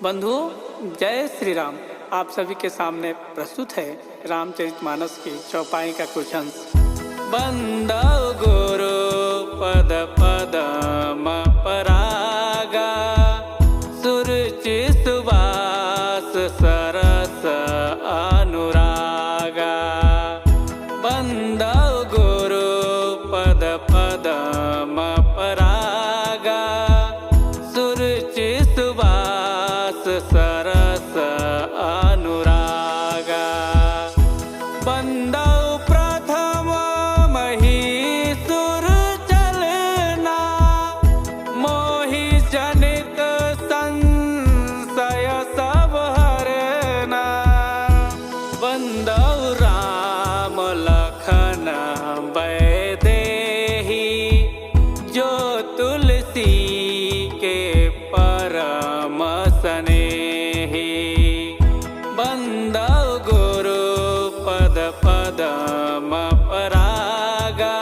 बंधु जय श्री राम। आप सभी के सामने प्रस्तुत है रामचरितमानस की चौपाई का कुछ अंश। बंदौ गुरु पद पदम परागा, सुरुचि सुवास सरस अनुरागा। बंदौ गुरु पद पदम परागा, सुरुचि सुवास सरस अनुरागा। बंदौ प्रथम महीसुर चलना, मोहि जनित संशय सब हरना। बंदौ राम लखन वैदेही, जो तुलसी के परम स्नेही। बंदौ गुरु पद पदम परागा,